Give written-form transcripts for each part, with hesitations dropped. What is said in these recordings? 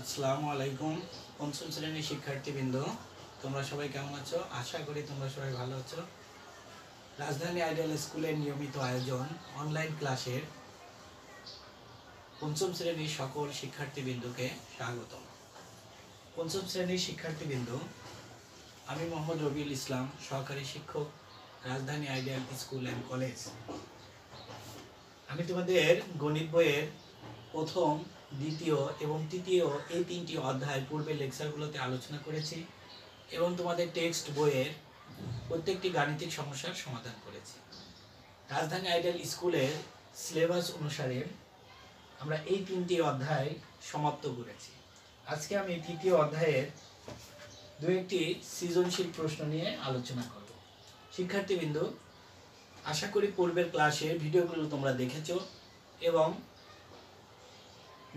আসসালামু আলাইকুম পঞ্চম শ্রেণীর শিক্ষার্থীবৃন্দ, তোমরা সবাই কেমন আছো? আশা করি তোমরা সবাই ভালো আছো। রাজধানী আইডিয়াল স্কুলের নিয়মিত আয়োজন অনলাইন ক্লাসের পঞ্চম শ্রেণীর সকল শিক্ষার্থীবৃন্দকে স্বাগতম। পঞ্চম শ্রেণীর শিক্ষার্থীবৃন্দ, আমি মোহাম্মদ রবিউল ইসলাম, সহকারী শিক্ষক, রাজধানী আইডিয়াল স্কুল অ্যান্ড কলেজ। আমি তোমাদের গণিত বইয়ের প্রথম, দ্বিতীয় এবং তৃতীয় এই তিনটি অধ্যায় পূর্বের লেকচারগুলোতে আলোচনা করেছি এবং তোমাদের টেক্সট বইয়ের প্রত্যেকটি গাণিতিক সমস্যার সমাধান করেছি। রাজধানী আইডিয়াল স্কুলের সিলেবাস অনুসারে আমরা এই তিনটি অধ্যায় সমাপ্ত করেছি। আজকে আমি তৃতীয় অধ্যায়ের দু একটি সৃজনশীল প্রশ্ন নিয়ে আলোচনা করব। শিক্ষার্থীবৃন্দ, আশা করি পূর্বের ক্লাসে ভিডিওগুলো তোমরা দেখেছো এবং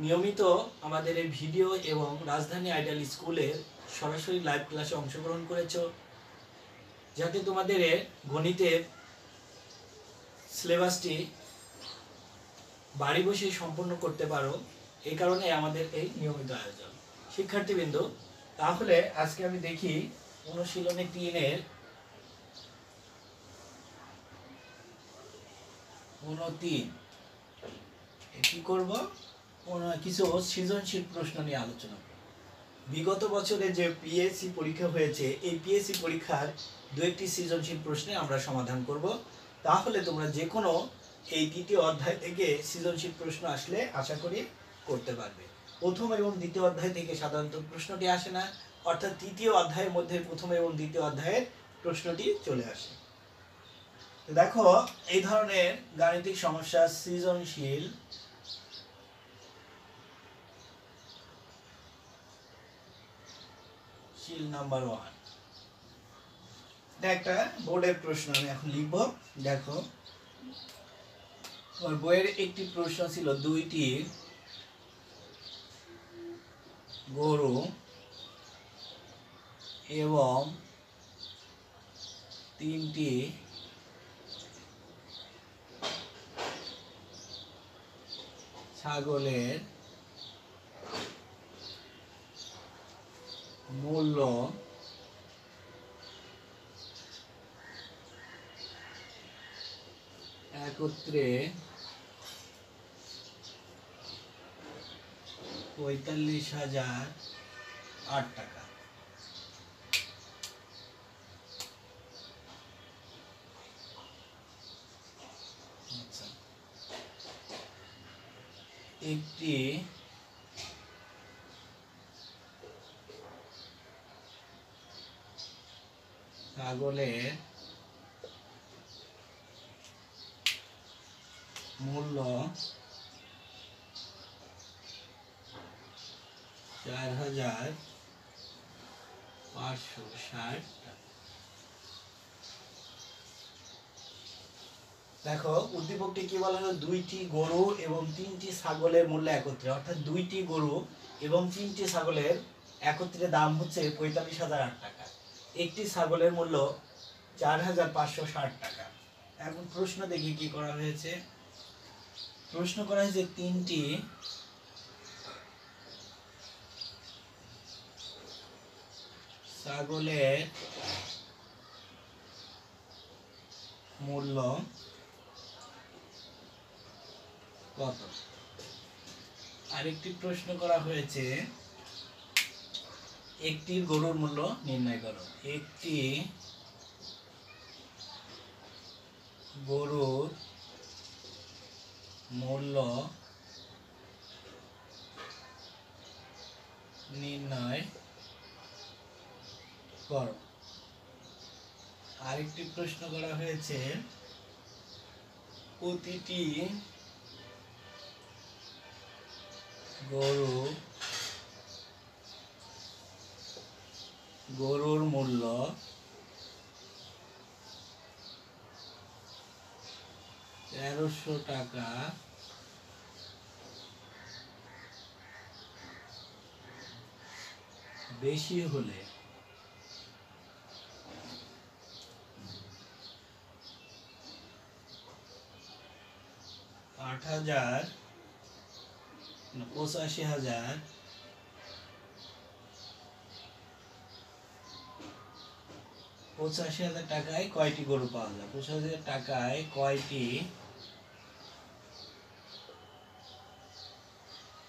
নিয়মিত আমাদের এই ভিডিও এবং রাজধানী আইডিয়াল স্কুলের সরাসরি লাইভ ক্লাসে অংশগ্রহণ করেছো, যাতে তোমাদের গণিতের সিলেবাসটি বাড়ি বসে সম্পন্ন করতে পারো। এই কারণে আমাদের এই নিয়মিত আয়োজন। শিক্ষার্থীবৃন্দ, তাহলে আজকে আমি দেখি অনুশীলনী 3-এর 3 কি করব, কিছু সৃজনশীল প্রশ্ন নিয়ে আলোচনা করব। বিগত বছরে যে পিএসসি পরীক্ষা হয়েছে, এই পিএসসি পরীক্ষার দু একটি সৃজনশীল প্রশ্নে আমরা সমাধান করব। তাহলে তোমরা যে কোনো এই তৃতীয় অধ্যায় থেকে সৃজনশীল প্রশ্ন আসলে আশা করি করতে পারবে। প্রথম এবং দ্বিতীয় অধ্যায় থেকে সাধারণত প্রশ্নটি আসে না, অর্থাৎ তৃতীয় অধ্যায়ের মধ্যে প্রথম এবং দ্বিতীয় অধ্যায়ের প্রশ্নটি চলে আসে। দেখো, এই ধরনের গাণিতিক সমস্যা সৃজনশীল নাম্বার 1, এটা একটা বোর্ডের প্রশ্ন। আমি এখন লিখব। দেখো, বইয়ের একটি প্রশ্ন ছিল, 2টি গরু এবং 3টি ছাগলের মূল্য একত্রে 45,008 টাকা। আচ্ছা, একটি ছাগলের মূল্য 4,560 টাকা। দেখো, উদ্দীপকটি কি বলা হলো, 2টি গরু এবং 3টি ছাগলের মূল্য একত্রে, অর্থাৎ 2টি গরু এবং 3টি ছাগলের একত্রে দাম হচ্ছে 45,008 টাকা। একটি ছাগলের মূল্য 4,560 টাকা। এখন প্রশ্ন দেখি কি করা হয়েছে। প্রশ্ন করা হয়েছে 3টি ছাগলের মূল্য কত। আরেকটি প্রশ্ন করা হয়েছে, একটি গরুর মূল্য নির্ণয় করো। একটি গরুর মূল্য নির্ণয় করো। আরেকটি প্রশ্ন করা হয়েছে, প্রতিটি গরুর মূল্য 1,300 টাকা বেশি হলে 85,000 85,000 টাকায় কয়টি গরু পাওয়া যায়? 85,000 টাকায় কয়টি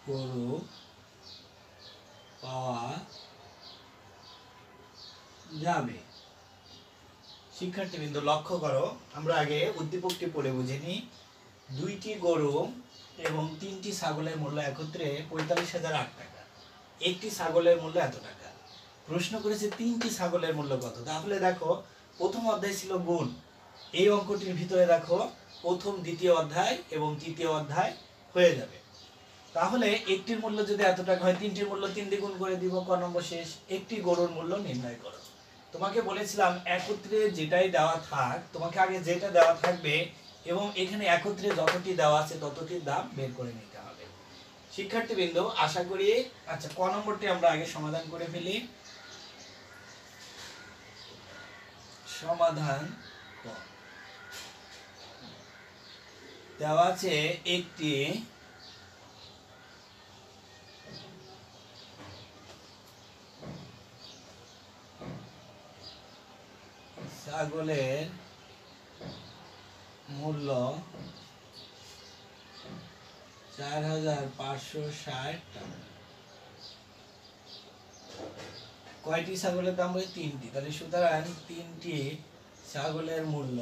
গরু পাওয়া যাবে? শিক্ষার্থীবৃন্দ লক্ষ্য করো, আমরা আগে উদ্দীপকটি পড়ে বুঝে নিই। 2টি গরু এবং 3টি ছাগলের মূল্য একত্রে 45,008 টাকা। একটি ছাগলের মূল্য এত টাকা। প্রশ্ন করেছে 3টি ছাগলের মূল্য কত। তাহলে দেখো প্রথম অধ্যায় ছিল গুণ, এই অঙ্কটির ভিতরে দেখো প্রথম দ্বিতীয় অধ্যায় এবং তৃতীয় অধ্যায় হয়ে যাবে। তাহলে একটির মূল্য যদি এত টাকা হয়, 3টির মূল্য 3 দিয়ে গুণ করে দিব। ক নম্বর শেষ। একটি গরুর মূল্য নির্ণয় করো। তোমাকে বলেছিলাম একত্রে যেটাই দেওয়া থাক, তোমাকে আগে যেটা দেওয়া থাকবে এবং এখানে একত্রে যতটি দেওয়া আছে ততটির দাম বের করে নিতে হবে। শিক্ষার্থীবৃন্দ আশা করি, আচ্ছা ক নম্বরটি আমরা আগে সমাধান করে ফেলি। সমাধান ক। দেওয়া আছে একটি ছাগলের মূল্য 4,560 টাকা। কয়টি ছাগলের দাম হয়? 3টি। তাহলে সুতরাং 3টি ছাগলের মূল্য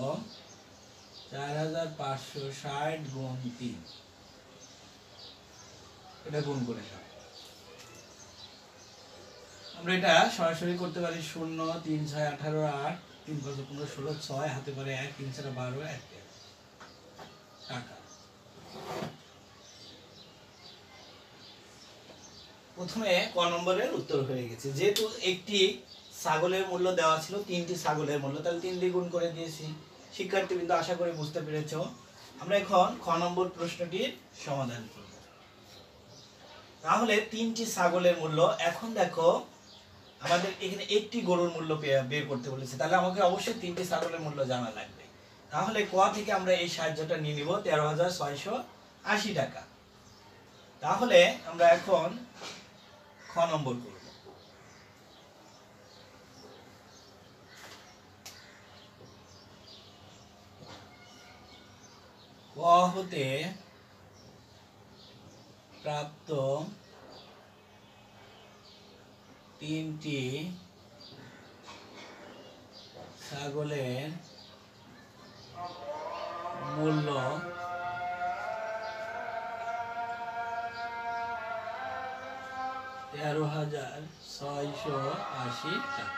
4,560 গুণ 3, এটা গুণ করে নাও। আমরা এটা সরাসরি করতে পারি। 0 3 6 18 8 3 5 15 16 6 হাতে পারে 1 3 4 12 1 টাকা। প্রথমে ক নম্বরের উত্তর হয়ে গেছে। যেহেতু একটি ছাগলের মূল্য দেওয়া ছিল 3টি ছাগলের মূল্য, তাহলে 3 দিয়ে গুণ করে দিয়েছি। শিক্ষার্থীবৃন্দ আশা করি বুঝতে পেরেছো। আমরা এখন খ নম্বর প্রশ্নটির সমাধান করব। তাহলে 3টি ছাগলের মূল্য, এখন দেখো আমাদের এখানে একটি গরুর মূল্য বের করতে বলেছে, তাহলে আমাকে অবশ্যই 3টি ছাগলের মূল্য জানা লাগবে। তাহলে ক থেকে আমরা এই সাহায্যটা নিয়ে নিব, 13,680 টাকা। তাহলে আমরা এখন খ নম্বর করব। ক হতে প্রাপ্ত 3টি ছাগলের মূল্য 13,680 টাকা।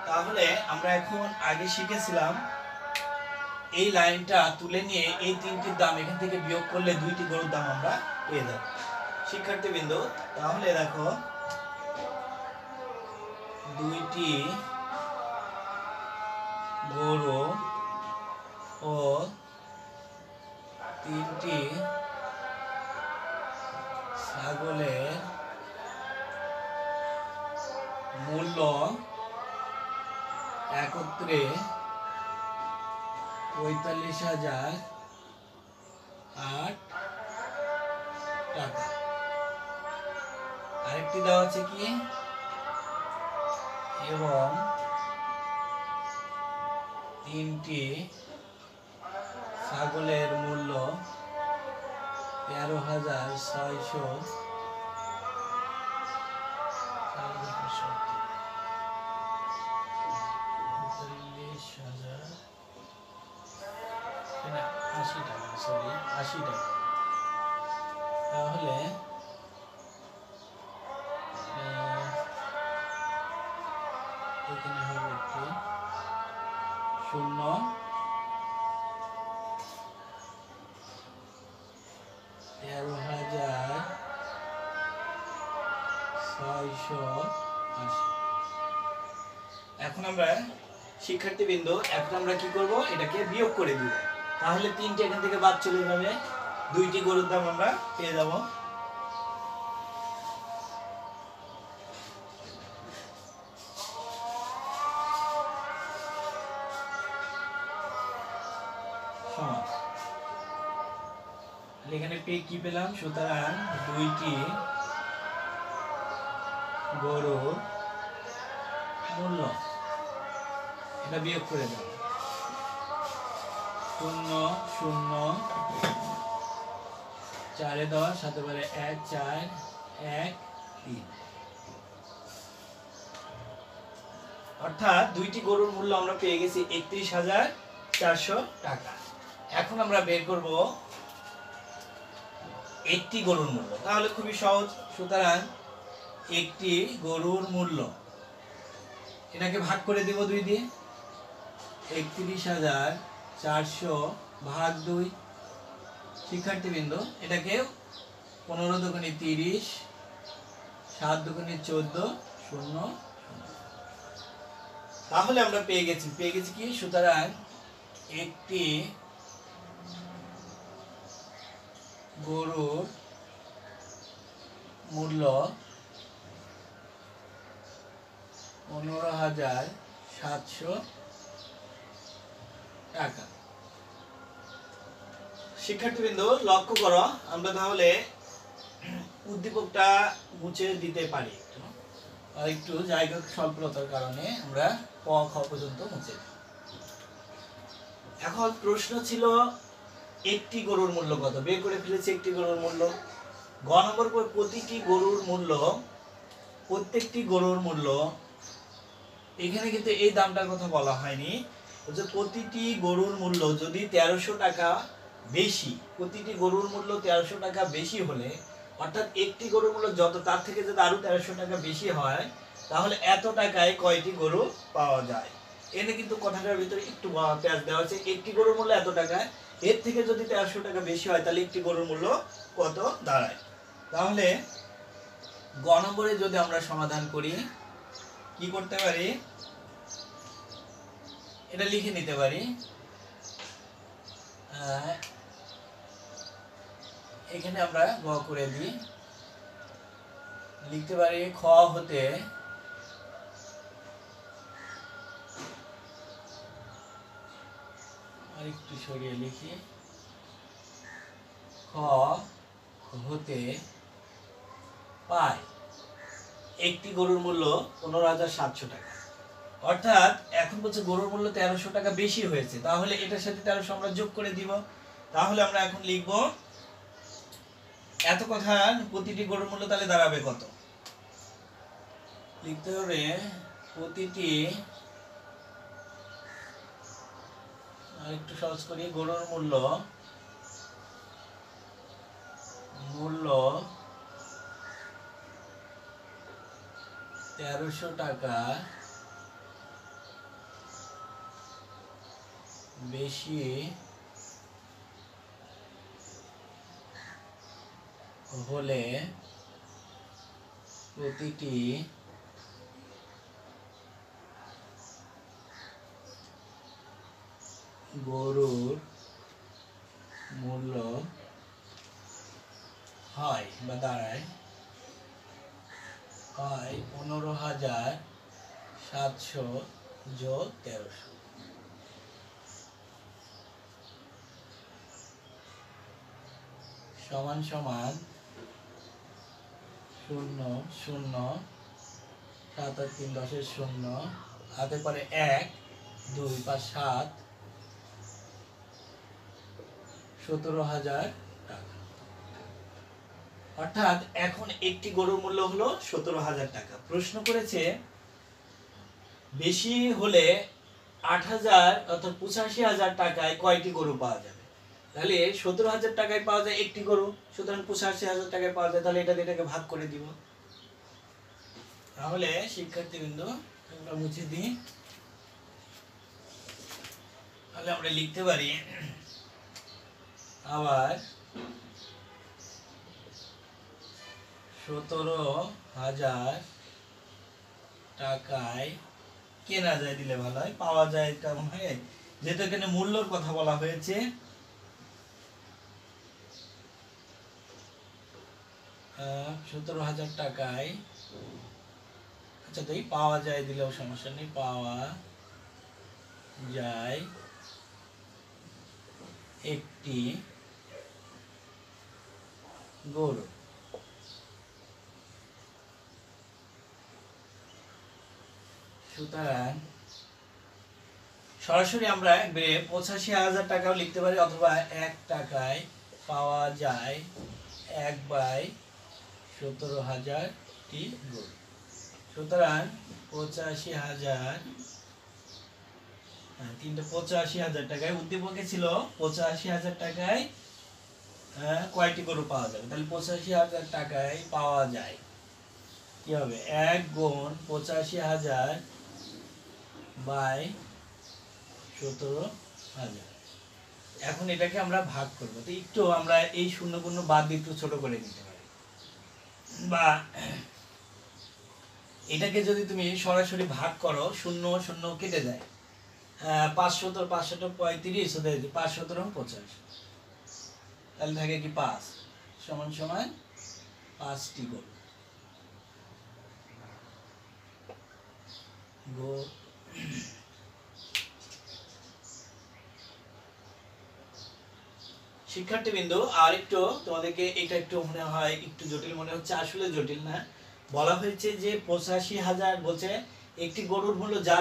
তাহলে আমরা এখন আগে শিখেছিলাম এই লাইনটা তুলে নিয়ে এই 3টির দাম এখান থেকে বিয়োগ করলে 2টি গরুর দাম আমরা পেয়ে যাব। শিক্ষার্থীবৃন্দ তাহলে দেখো 2টি গরু ও 3টি ছাগলের মূল্য একত্রে 45,008 টাকা। আরেকটি দেওয়া আছে কি, এবং 3টি ছাগলের মূল্য 13,680 টাকা, সরি 80 টাকা। তাহলে এখানে হবে কি 0 13,680। এখন আমরা শিক্ষার্থীবৃন্দ এখন আমরা কি করব, এটাকে বিয়োগ করে দিব। তাহলে 3টি এখান থেকে বাদ চলে যাবে, 2টি গরুর দাম আমরা পেয়ে যাব। সমান এখানে কি পেলাম, সুতরাং 2টি গরুর মূল্য, এটা বিয়োগ করে দেব। 0 0 4 10 7 বারে 1 4 1 3। অর্থাৎ দুইটি গরুর মূল্য আমরা পেয়ে গেছি 31,400 টাকা। এখন আমরা বের করব একটি গরুর মূল্য। তাহলে খুবই সহজ। সুতরাং একটি গরুর মূল্য, এটাকে ভাগ করে দেব 2 দিয়ে। 31,400 ভাগ 2। শিক্ষার্থীবৃন্দ, এটাকে 15 দুগুণে 30, 7 দুগুণে 14, 0 0। তাহলে আমরা পেয়ে গেছি কি? সুতরাং একটি গরুর মূল্য 15,700 টাকা। শিক্ষার্থীবৃন্দ, লক্ষ্য করো, আমরা তাহলে উদ্দীপকটা মুছে দিতে পারি। একটু জায়গা স্বল্পতার কারণে আমরা ক খ পর্যন্ত মুছে দিই। এখন প্রশ্ন ছিল একটি গরুর মূল্য কত, বের করে ফেলেছি একটি গরুর মূল্য। গ নম্বর প্রতিটি গরুর মূল্য, প্রত্যেকটি গরুর মূল্য, এখানে কিন্তু এই দামটার কথা বলা হয়নি। যে প্রতিটি গরুর মূল্য যদি 1300 টাকা বেশি, প্রতিটি গরুর মূল্য 1300 টাকা বেশি হলে, অর্থাৎ একটি গরুর মূল্য যত, তার থেকে যদি আরো 1300 টাকা বেশি হয়, তাহলে এত টাকায় কয়টি গরু পাওয়া যায়। এনে কিন্তু কথাটার ভিতরে একটু প্যাচ দেওয়া আছে। একটি গরুর মূল্য এত টাকায়, এর থেকে যদি 1300 টাকা বেশি হয়, তাহলে একটি গরুর মূল্য কত দাঁড়ায়। তাহলে গ নম্বরে যদি আমরা সমাধান করি, কি করতে পারি, এটা লিখে নিতে পারি। এখানে আমরা গ করে দিই, লিখতে পারি খ হতে আরেকটু সরিয়ে লিখি, খ হতে পাই একটি গরুর মূল্য 15,700 টাকা। অর্থাৎ এখন বলছে গরুর মূল্য 1300 টাকা বেশি হয়েছে, তাহলে এটার সাথে 1300 আমরা যোগ করে দিব। তাহলে আমরা এখন লিখব এত কথা, প্রতিটি গরুর মূল্য তাহলে দাঁড়াবে কত, লিখতে হবে প্রতিটি, আর একটু সহজ করি, গরুর মূল্য 1300 টাকা বেশি হলে প্রতিটি গরুর মূল্য হয় বা দাঁড়ায় 15,700 যোগ 1300। সমান সমান 0 0 7 আর 3 10 0, হাতে পরে 1 2 5 7, 17,000 টাকা। অর্থাৎ এখন একটি গরুর মূল্য হলো 17,000 টাকা। প্রশ্ন করেছে বেশি হলে 8,000 অর্থাৎ 85,000 টাকায় কয়টি গরু পাওয়া যাবে। তাহলে 17,000 টাকায় পাওয়া যায় একটি গরু, সুতরাং 85,000 টাকায় পাওয়া যায়, তাহলে এটাকে ভাগ করে দিব। তাহলে শিক্ষার্থীবৃন্দ, আমরা মুছে দিই। তাহলে আমরা লিখতে পারি আবার 17,000 টাকায় কেনা যায় দিলে ভালো হয়, পাওয়া যায় এটা মনে হয়, যেহেতু এখানে মূল্যর কথা বলা হয়েছে। 17,000 টাকায়, আচ্ছা তাই পাওয়া যায় দিলেও সমস্যা নেই, পাওয়া যায় একটি গরু। সুতরাং সরাসরি আমরা 85,000 টাকাও লিখতে পারি, অথবা 1 টাকায় পাওয়া যায় 1/17,000টি গরু। সুতরাং 85,000, 85,000 টাকায় উদ্দীপকে ছিল 85,000 টাকায় কয়টি গরু পাওয়া যাবে। তাহলে 85,000 টাকায় পাওয়া যায় কি হবে, 1 গুণ 85,000 বাই 17,000। এখন এটাকে আমরা ভাগ করব। তো একটু আমরা এই শূন্যগুণ বাদ দিয়ে একটু ছোট করে নিতে পারি, বা এটাকে যদি তুমি সরাসরি ভাগ করো, শূন্য শূন্য কেটে যায়, 5 5 35, 5 50, তাহলে থাকে কি 5 সমান সমান 5টি গরু। শিক্ষার্থীবৃন্দ, আর একটু তোমাদেরকে এটা একটু মনে হয় একটু জটিল মনে হচ্ছে, আসলে জটিল না। বলা হয়েছে যে 85,000 বলছে একটি গরুর মূল্য যা